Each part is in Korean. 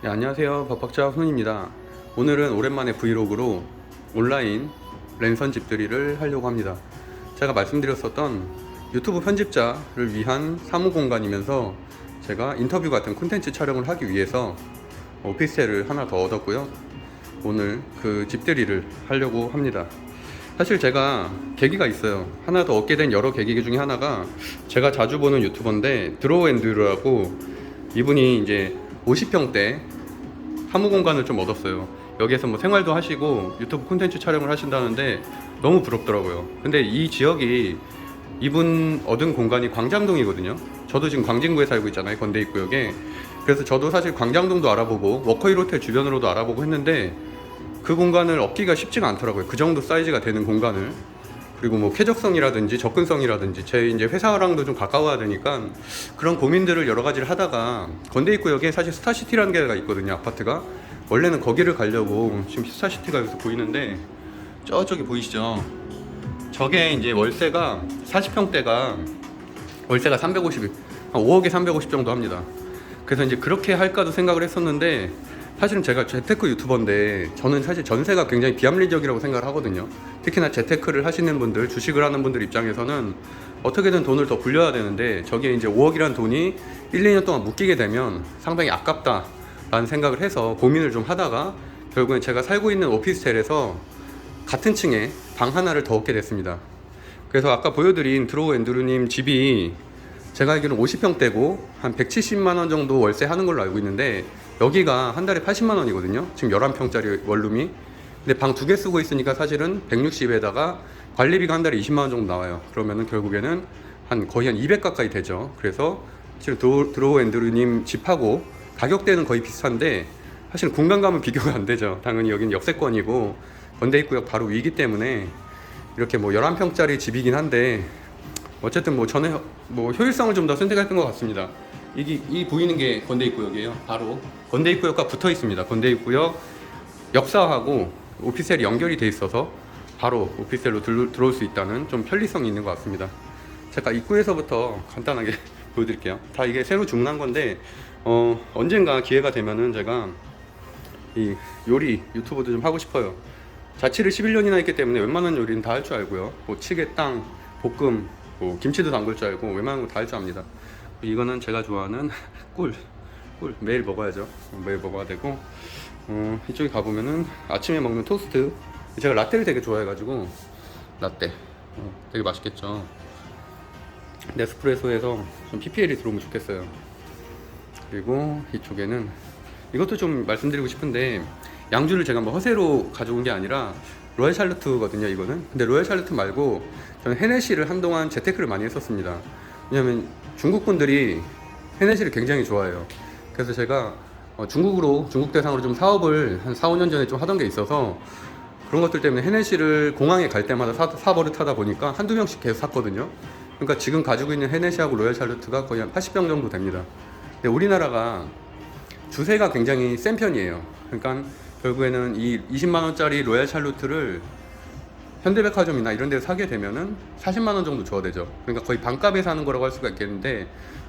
네, 안녕하세요. 박박자 훈입니다. 오늘은 오랜만에 브이로그로 온라인 랜선 집들이를 하려고 합니다. 제가 말씀드렸었던 유튜브 편집자를 위한 사무 공간이면서 제가 인터뷰 같은 콘텐츠 촬영을 하기 위해서 오피스텔을 하나 더 얻었고요. 오늘 그 집들이를 하려고 합니다. 사실 제가 계기가 있어요. 하나 더 얻게 된 여러 계기 중에 하나가 제가 자주 보는 유튜버인데 드로우앤드루라고, 이분이 이제 50평대 사무 공간을 좀 얻었어요. 여기에서 뭐 생활도 하시고 유튜브 콘텐츠 촬영을 하신다는데 너무 부럽더라고요. 근데 이 지역이, 이분 얻은 공간이 광장동이거든요. 저도 지금 광진구에 살고 있잖아요, 건대 입구역에. 그래서 저도 사실 광장동도 알아보고 워커힐 호텔 주변으로도 알아보고 했는데 그 공간을 얻기가 쉽지가 않더라고요. 그 정도 사이즈가 되는 공간을. 그리고 뭐 쾌적성이라든지 접근성이라든지 제 이제 회사랑도 좀 가까워야 되니까 그런 고민들을 여러 가지를 하다가 건대 입구역에 사실 스타시티라는 데가 있거든요, 아파트가. 원래는 거기를 가려고, 지금 스타시티가 여기서 보이는데 저쪽이 보이시죠? 저게 이제 월세가 40평대가 월세가 350, 한 5억에 350 정도 합니다. 그래서 이제 그렇게 할까도 생각을 했었는데, 사실은 제가 재테크 유튜버인데 저는 사실 전세가 굉장히 비합리적이라고 생각을 하거든요. 특히나 재테크를 하시는 분들, 주식을 하는 분들 입장에서는 어떻게든 돈을 더 불려야 되는데 저기에 이제 5억이란 돈이 1, 2년 동안 묶이게 되면 상당히 아깝다라는 생각을 해서 고민을 좀 하다가 결국엔 제가 살고 있는 오피스텔에서 같은 층에 방 하나를 더 얻게 됐습니다. 그래서 아까 보여드린 드로우 앤드루님 집이 제가 알기로는 50평대고 한 170만 원 정도 월세 하는 걸로 알고 있는데, 여기가 한 달에 80만 원이거든요. 지금 11평짜리 원룸이. 근데 방 2개 쓰고 있으니까 사실은 160에다가 관리비가 한 달에 20만 원 정도 나와요. 그러면은 결국에는 거의 한 200 가까이 되죠. 그래서 지금 드로우 앤드루님 집하고 가격대는 거의 비슷한데 사실 공간감은 비교가 안 되죠. 당연히 여기는 역세권이고 건대 입구역 바로 위이기 때문에 이렇게 뭐 11평짜리 집이긴 한데, 어쨌든 뭐 저는 뭐 효율성을 좀 더 선택했던 것 같습니다. 이 보이는 게 건대 입구역이에요. 바로 건대 입구역과 붙어 있습니다. 건대 입구역 역사하고 오피스텔이 연결이 돼 있어서 바로 오피스텔로 들어올 수 있다는 좀 편리성이 있는 것 같습니다. 제가 입구에서부터 간단하게 보여드릴게요. 다 이게 새로 주문한 건데 언젠가 기회가 되면은 제가 이 요리 유튜브도 좀 하고 싶어요. 자취를 11년이나 했기 때문에 웬만한 요리는 다 할 줄 알고요. 뭐 찌개, 땅, 볶음, 뭐 김치도 담글 줄 알고 웬만한 거 다 할 줄 압니다. 이거는 제가 좋아하는 꿀 매일 먹어야죠. 매일 먹어야 되고, 이쪽에 가보면은 아침에 먹는 토스트. 제가 라떼를 되게 좋아해가지고 라떼 되게 맛있겠죠. 네스프레소에서 좀 PPL이 들어오면 좋겠어요. 그리고 이쪽에는 이것도 좀 말씀드리고 싶은데, 양주를 제가 뭐 허세로 가져온 게 아니라 로얄 샬루트거든요, 이거는. 근데 로얄 샬루트 말고 저는 헤네시를 한동안 재테크를 많이 했었습니다. 왜냐면 중국 분들이 헤네시를 굉장히 좋아해요. 그래서 제가 중국 대상으로 좀 사업을 한 4, 5년 전에 좀 하던 게 있어서 그런 것들 때문에 헤네시를 공항에 갈 때마다 사버릇하다 보니까 한두 병씩 계속 샀거든요. 그러니까 지금 가지고 있는 헤네시하고 로얄 샬루트가 거의 한 80병 정도 됩니다. 근데 우리나라가 주세가 굉장히 센 편이에요. 그러니까 결국에는 이 20만 원짜리 로얄 샬루트를 현대백화점이나 이런 데서 사게 되면은 40만 원 정도 줘야 되죠. 그러니까 거의 반값에 사는 거라고 할 수가 있겠는데,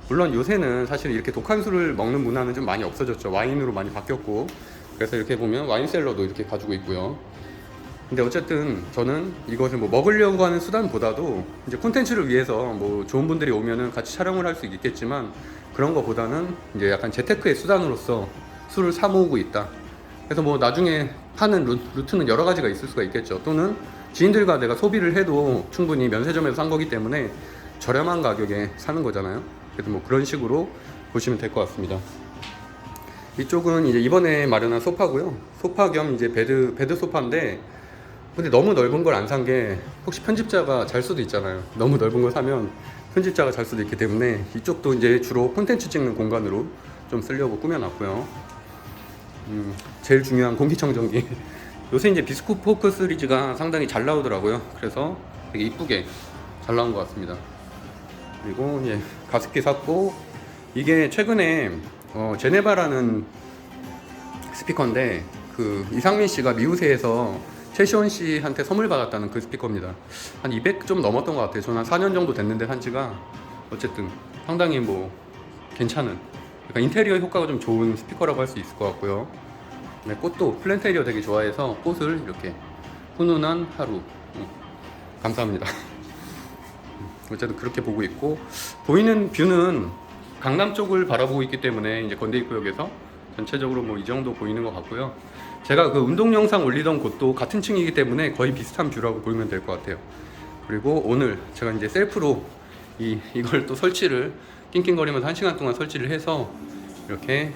물론 요새는 사실 이렇게 독한 술을 먹는 문화는 좀 많이 없어졌죠. 와인으로 많이 바뀌었고. 그래서 이렇게 보면 와인셀러도 이렇게 가지고 있고요. 근데 어쨌든 저는 이것을 뭐 먹으려고 하는 수단보다도 이제 콘텐츠를 위해서 뭐 좋은 분들이 오면은 같이 촬영을 할 수 있겠지만, 그런 거보다는 이제 약간 재테크의 수단으로서 술을 사 모으고 있다. 그래서 뭐 나중에 파는 루트는 여러 가지가 있을 수가 있겠죠. 또는 지인들과 내가 소비를 해도 충분히 면세점에서 산 거기 때문에 저렴한 가격에 사는 거잖아요. 그래서 뭐 그런 식으로 보시면 될 것 같습니다. 이쪽은 이제 이번에 마련한 소파고요. 소파 겸 이제 베드 소파인데, 근데 너무 넓은 걸 안 산 게, 혹시 편집자가 잘 수도 있잖아요. 너무 넓은 걸 사면 편집자가 잘 수도 있기 때문에 이쪽도 이제 주로 콘텐츠 찍는 공간으로 좀 쓰려고 꾸며놨고요. 제일 중요한 공기청정기. 요새 이제 비스코 포크 시리즈가 상당히 잘 나오더라고요. 그래서 되게 이쁘게 잘 나온 것 같습니다. 그리고 이제 가습기 샀고, 이게 최근에 제네바라는 스피커인데, 그 이상민 씨가 미우새에서 최시원 씨한테 선물 받았다는 그 스피커입니다. 한 200 좀 넘었던 것 같아요. 저는 한 4년 정도 됐는데 산 지가. 어쨌든 상당히 뭐 괜찮은 약간 인테리어 효과가 좀 좋은 스피커라고 할 수 있을 것 같고요. 네, 꽃도 플랜테리어 되게 좋아해서 꽃을 이렇게 훈훈한 하루. 감사합니다. 어쨌든 그렇게 보고 있고, 보이는 뷰는 강남 쪽을 바라보고 있기 때문에 이제 건대입구역에서 전체적으로 뭐 이 정도 보이는 것 같고요. 제가 그 운동 영상 올리던 곳도 같은 층이기 때문에 거의 비슷한 뷰라고 보면 될 것 같아요. 그리고 오늘 제가 이제 셀프로 이걸 또 설치를 낑낑거리면서 1시간 동안 설치를 해서 이렇게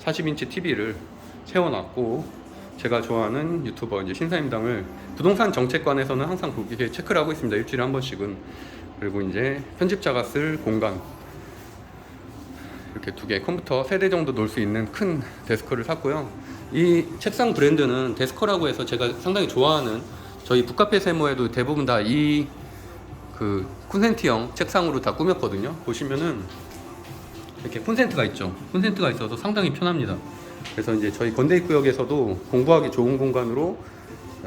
40인치 TV를 세워놨고, 제가 좋아하는 유튜버 이제 신사임당을 부동산 정책관에서는 항상 그렇게 체크를 하고 있습니다. 일주일에 한 번씩은. 그리고 이제 편집자가 쓸 공간, 이렇게 2개 컴퓨터 3대 정도 놓을 수 있는 큰 데스크를 샀고요. 이 책상 브랜드는 데스커라고 해서 제가 상당히 좋아하는, 저희 북카페 세모에도 대부분 다 이 그 콘센트형 책상으로 다 꾸몄거든요. 보시면은 이렇게 콘센트가 있죠. 콘센트가 있어서 상당히 편합니다. 그래서 이제 저희 건대입구역에서도 공부하기 좋은 공간으로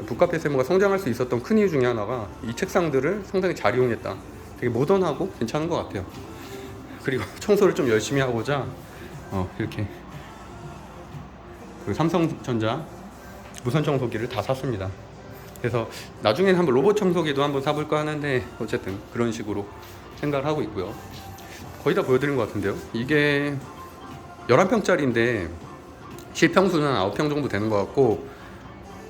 북카페 세모가 성장할 수 있었던 큰 이유 중에 하나가 이 책상들을 상당히 잘 이용했다. 되게 모던하고 괜찮은 것 같아요. 그리고 청소를 좀 열심히 하고자 이렇게 그 삼성전자 무선 청소기를 다 샀습니다. 그래서 나중에는 한번 로봇 청소기도 한번 사볼까 하는데, 어쨌든 그런 식으로 생각을 하고 있고요. 거의 다 보여드린 것 같은데요. 이게 11평짜리인데 실평수는 9평 정도 되는 것 같고,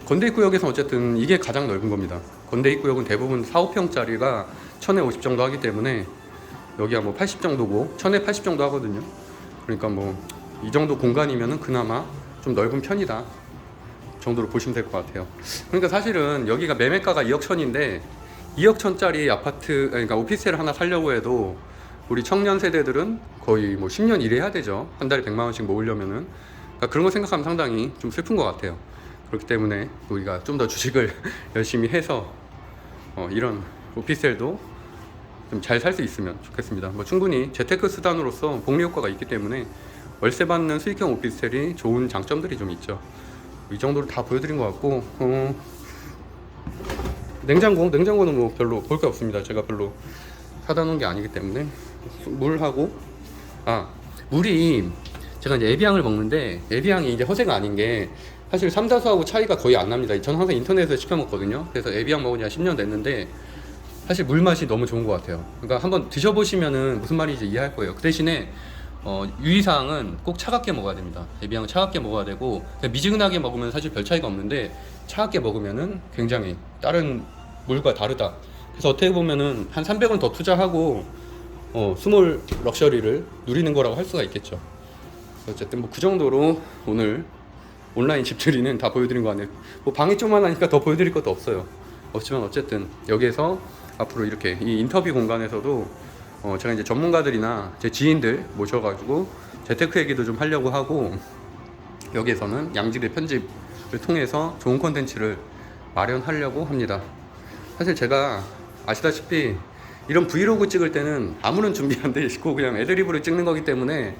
건대입구역에서 어쨌든 이게 가장 넓은 겁니다. 건대입구역은 대부분 4, 5평짜리가 1000에 50 정도 하기 때문에 여기가 뭐 80 정도고 1000에 80 정도 하거든요. 그러니까 뭐 이 정도 공간이면은 그나마 좀 넓은 편이다 정도로 보시면 될 것 같아요. 그러니까 사실은 여기가 매매가가 2억 1000인데 2억 1000짜리 아파트, 그러니까 오피스텔 하나 살려고 해도 우리 청년 세대들은 거의 뭐 10년 일해야 되죠. 한 달에 100만 원씩 모으려면은. 그러니까 그런 거 생각하면 상당히 좀 슬픈 것 같아요. 그렇기 때문에 우리가 좀 더 주식을 열심히 해서 이런 오피스텔도 좀 잘 살 수 있으면 좋겠습니다. 뭐 충분히 재테크 수단으로서 복리 효과가 있기 때문에 월세 받는 수익형 오피스텔이 좋은 장점들이 좀 있죠. 이 정도로 다 보여드린 것 같고, 냉장고는 뭐 별로 볼 게 없습니다. 제가 별로 사다 놓은 게 아니기 때문에. 물하고, 물이 제가 이제 에비앙을 먹는데 에비앙이 이제 허세가 아닌 게, 사실 삼다수하고 차이가 거의 안 납니다. 저는 항상 인터넷에서 시켜 먹거든요. 그래서 에비앙 먹은 지 한 10년 됐는데 사실 물 맛이 너무 좋은 것 같아요. 그러니까 한번 드셔보시면은 무슨 말인지 이해할 거예요. 그 대신에 유의사항은 꼭 차갑게 먹어야 됩니다. 에비앙은 차갑게 먹어야 되고, 미지근하게 먹으면 사실 별 차이가 없는데 차갑게 먹으면은 굉장히 다른 물과 다르다. 그래서 어떻게 보면은 한 300원 더 투자하고 스몰 럭셔리를 누리는 거라고 할 수가 있겠죠. 어쨌든 뭐 그 정도로 오늘 온라인 집들이는 다 보여드린 거 같네요. 뭐 방이 조그만하니까 더 보여드릴 것도 없어요. 그렇지만 어쨌든 여기에서 앞으로 이렇게 이 인터뷰 공간에서도 제가 이제 전문가들이나 제 지인들 모셔가지고 재테크 얘기도 좀 하려고 하고, 여기에서는 양질의 편집을 통해서 좋은 콘텐츠를 마련하려고 합니다. 사실 제가 아시다시피 이런 브이로그 찍을 때는 아무런 준비 안 돼 있고 그냥 애드리브를 찍는 거기 때문에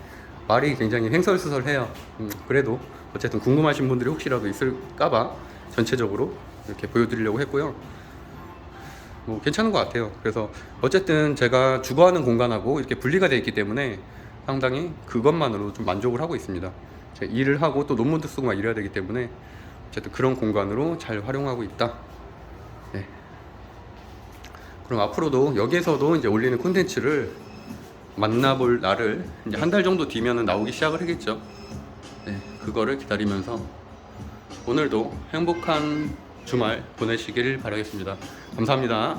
말이 굉장히 횡설수설해요. 그래도 어쨌든 궁금하신 분들이 혹시라도 있을까봐 전체적으로 이렇게 보여드리려고 했고요. 뭐 괜찮은 것 같아요. 그래서 어쨌든 제가 주거하는 공간하고 이렇게 분리가 되어 있기 때문에 상당히 그것만으로 좀 만족을 하고 있습니다. 제가 일을 하고 또 논문도 쓰고 막 이래야 되기 때문에 어쨌든 그런 공간으로 잘 활용하고 있다. 네. 그럼 앞으로도 여기에서도 이제 올리는 콘텐츠를 만나볼 날을 이제 한 달 정도 뒤면은 나오기 시작을 하겠죠. 네, 그거를 기다리면서 오늘도 행복한 주말 보내시길 바라겠습니다. 감사합니다.